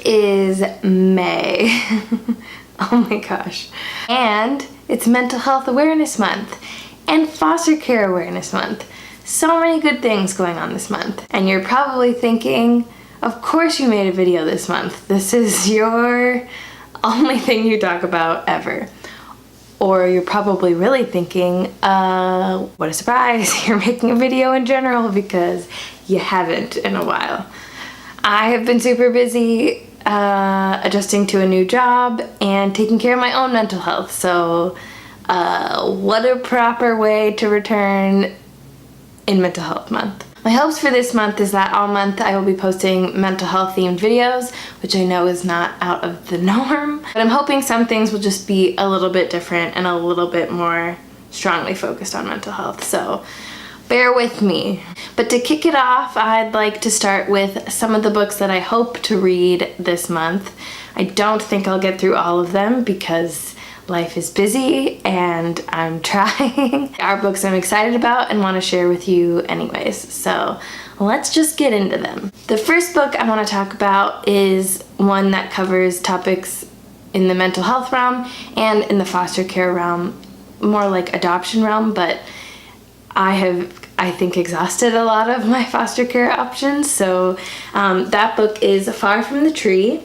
is May. Oh my gosh. And it's Mental Health Awareness Month and Foster Care Awareness Month. So many good things going on this month. And you're probably thinking, of course you made a video this month. This is your only thing you talk about ever. Or you're probably really thinking, what a surprise, you're making a video in general, because you haven't in a while. I have been super busy adjusting to a new job and taking care of my own mental health. So what a proper way to return in Mental Health Month. My hopes for this month is that all month I will be posting mental health themed videos, which I know is not out of the norm, but I'm hoping some things will just be a little bit different and a little bit more strongly focused on mental health, so bear with me. But to kick it off, I'd like to start with some of the books that I hope to read this month. I don't think I'll get through all of them because life is busy and I'm trying. There are books I'm excited about and want to share with you anyways, so let's just get into them. The first book I want to talk about is one that covers topics in the mental health realm and in the foster care realm, more like adoption realm, but I think exhausted a lot of my foster care options, so that book is Far from the Tree.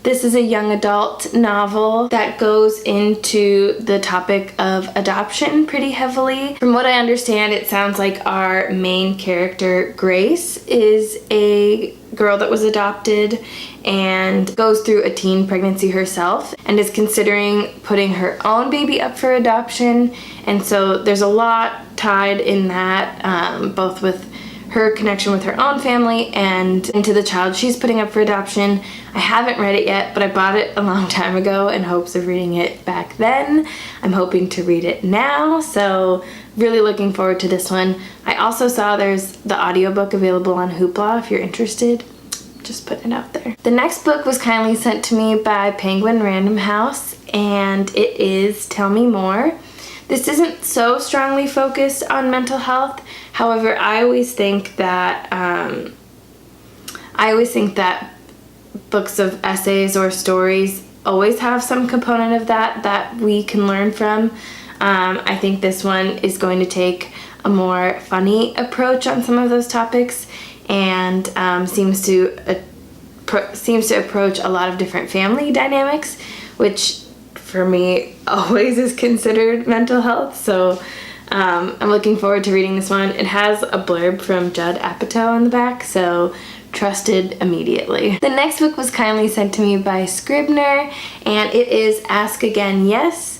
This is a young adult novel that goes into the topic of adoption pretty heavily. From what I understand, it sounds like our main character, Grace, is a girl that was adopted and goes through a teen pregnancy herself and is considering putting her own baby up for adoption. And so there's a lot tied in that, both with her connection with her own family and into the child she's putting up for adoption. I haven't read it yet, but I bought it a long time ago in hopes of reading it back then. I'm hoping to read it now, so really looking forward to this one. I also saw there's the audiobook available on Hoopla if you're interested. Just putting it out there. The next book was kindly sent to me by Penguin Random House, and it is Tell Me More. This isn't so strongly focused on mental health. However, I always think that books of essays or stories always have some component of that we can learn from. I think this one is going to take a more funny approach on some of those topics and seems to approach a lot of different family dynamics, which for me always is considered mental health, so I'm looking forward to reading this one. It has a blurb from Judd Apatow on the back, so trusted immediately. The next book was kindly sent to me by Scribner, and it is Ask Again Yes.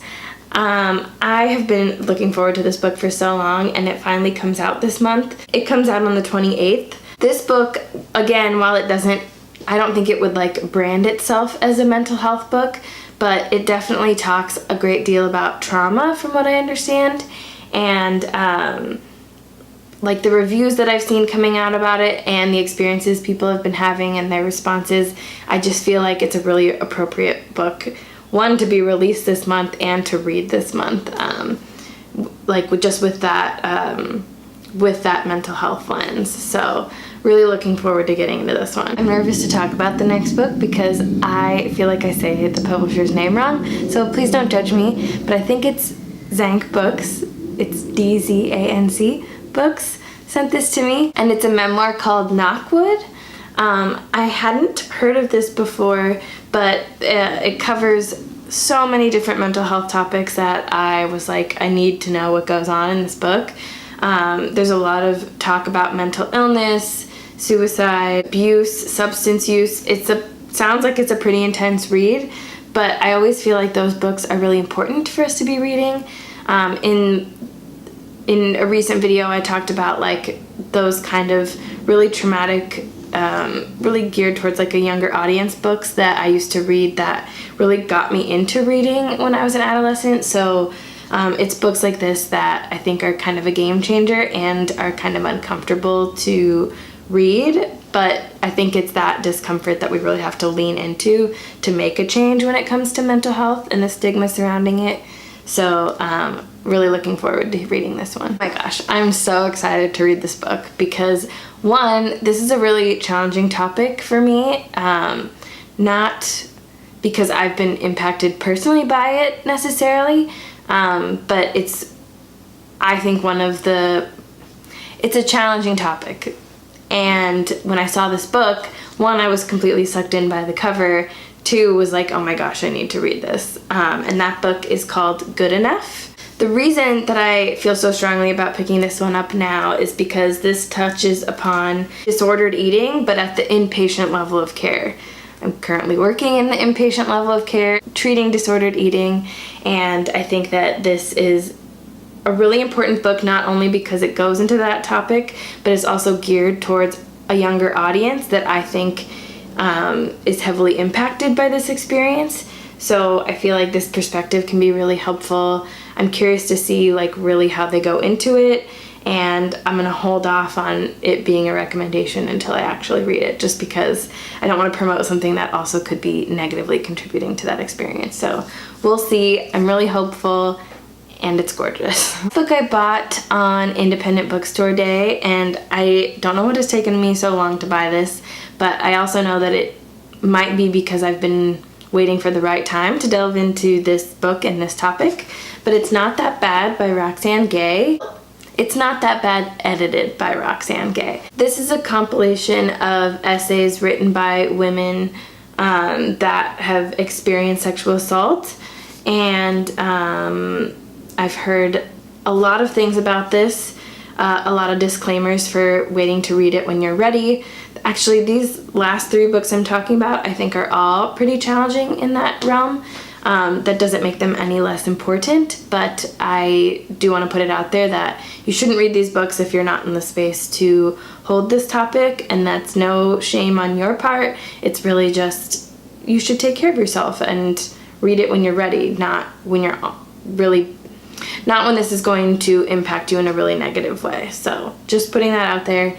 I have been looking forward to this book for so long, and it finally comes out this month. It comes out on the 28th. This book, again, while it doesn't, I don't think it would like brand itself as a mental health book, but it definitely talks a great deal about trauma from what I understand, and like the reviews that I've seen coming out about it and the experiences people have been having and their responses, I just feel like it's a really appropriate book, one to be released this month and to read this month, like with that mental health lens. So really looking forward to getting into this one. I'm nervous to talk about the next book because I feel like I say the publisher's name wrong, so please don't judge me, but I think it's Dzanc Books. It's D-Z-A-N-C Books sent this to me, and it's a memoir called Knockwood. I hadn't heard of this before, but it covers so many different mental health topics that I was like, I need to know what goes on in this book. There's a lot of talk about mental illness, suicide, abuse, substance use. Sounds like it's a pretty intense read, but I always feel like those books are really important for us to be reading. In a recent video, I talked about like those kind of really traumatic, really geared towards like a younger audience books that I used to read that really got me into reading when I was an adolescent. So it's books like this that I think are kind of a game changer and are kind of uncomfortable to read, but I think it's that discomfort that we really have to lean into to make a change when it comes to mental health and the stigma surrounding it. So really looking forward to reading this one. Oh my gosh, I'm so excited to read this book because one, this is a really challenging topic for me. not because I've been impacted personally by it necessarily, but it's, I think, it's a challenging topic. And when I saw this book, one, I was completely sucked in by the cover. Two, was like, oh my gosh, I need to read this. And that book is called Good Enough. The reason that I feel so strongly about picking this one up now is because this touches upon disordered eating, but at the inpatient level of care. I'm currently working in the inpatient level of care, treating disordered eating, and I think that this is a really important book, not only because it goes into that topic, but it's also geared towards a younger audience that I think is heavily impacted by this experience. So I feel like this perspective can be really helpful. I'm curious to see like really how they go into it, and I'm gonna hold off on it being a recommendation until I actually read it, just because I don't want to promote something that also could be negatively contributing to that experience. So we'll see. I'm really hopeful, and it's gorgeous. This book I bought on Independent Bookstore Day, and I don't know what has taken me so long to buy this, but I also know that it might be because I've been waiting for the right time to delve into this book and this topic. But It's Not That Bad by Roxane Gay. It's Not That Bad, edited by Roxane Gay. This is a compilation of essays written by women that have experienced sexual assault, and I've heard a lot of things about this, a lot of disclaimers for waiting to read it when you're ready. Actually, these last three books I'm talking about I think are all pretty challenging in that realm. That doesn't make them any less important, but I do want to put it out there that you shouldn't read these books if you're not in the space to hold this topic, and that's no shame on your part. It's really just, you should take care of yourself and read it when you're ready, not when this is going to impact you in a really negative way. So just putting that out there.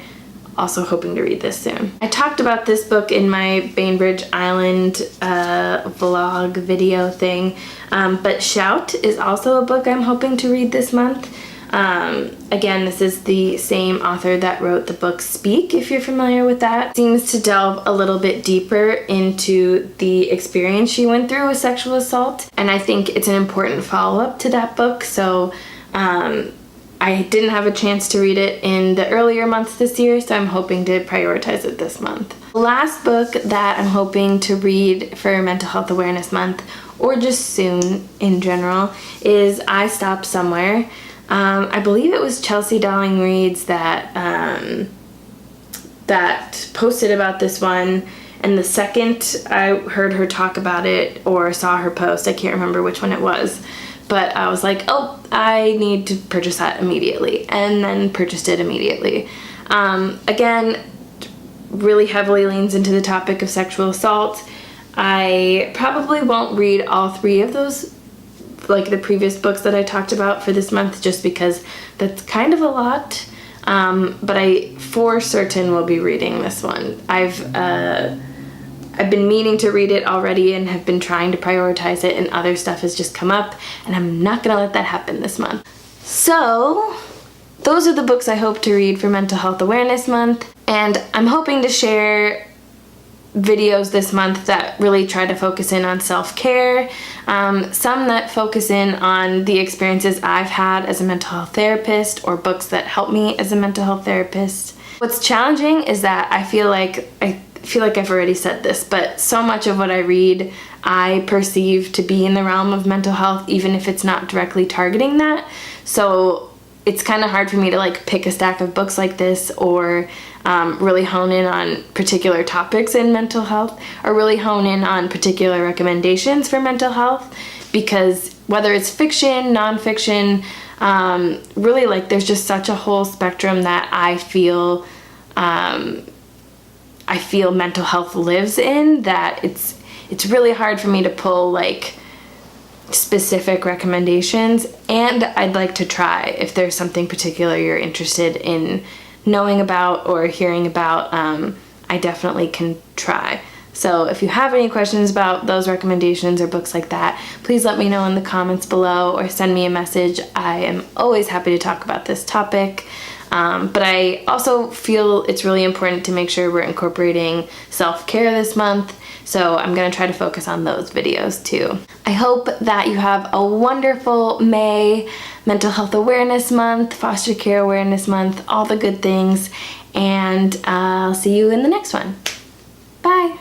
Also hoping to read this soon. I talked about this book in my Bainbridge Island vlog video thing, but Shout is also a book I'm hoping to read this month. Again, this is the same author that wrote the book Speak, if you're familiar with that. It seems to delve a little bit deeper into the experience she went through with sexual assault, and I think it's an important follow-up to that book, so I didn't have a chance to read it in the earlier months this year, so I'm hoping to prioritize it this month. The last book that I'm hoping to read for Mental Health Awareness Month, or just soon in general, is I Stopped Somewhere. I believe it was Chelsea Darling Reads that posted about this one, and the second I heard her talk about it or saw her post, I can't remember which one it was, but I was like, oh, I need to purchase that immediately, and then purchased it immediately. Again, really heavily leans into the topic of sexual assault. I probably won't read all three of those, like the previous books that I talked about for this month, just because that's kind of a lot, but I for certain will be reading this one. I've been meaning to read it already and have been trying to prioritize it, and other stuff has just come up, and I'm not gonna let that happen this month. So those are the books I hope to read for Mental Health Awareness Month, and I'm hoping to share videos this month that really try to focus in on self-care, some that focus in on the experiences I've had as a mental health therapist, or books that help me as a mental health therapist. What's challenging is that I feel like I've already said this, but so much of what I read I perceive to be in the realm of mental health, even if it's not directly targeting that. So it's kind of hard for me to like pick a stack of books like this, or really hone in on particular topics in mental health, or really hone in on particular recommendations for mental health, because whether it's fiction, nonfiction, really like there's just such a whole spectrum that I feel mental health lives in, that it's really hard for me to pull like specific recommendations, and I'd like to try if there's something particular you're interested in knowing about or hearing about. I definitely can try. So if you have any questions about those recommendations or books like that, please let me know in the comments below or send me a message. I am always happy to talk about this topic. But I also feel it's really important to make sure we're incorporating self-care this month. So I'm gonna try to focus on those videos too. I hope that you have a wonderful May, Mental Health Awareness Month, Foster Care Awareness Month, all the good things, and I'll see you in the next one. Bye.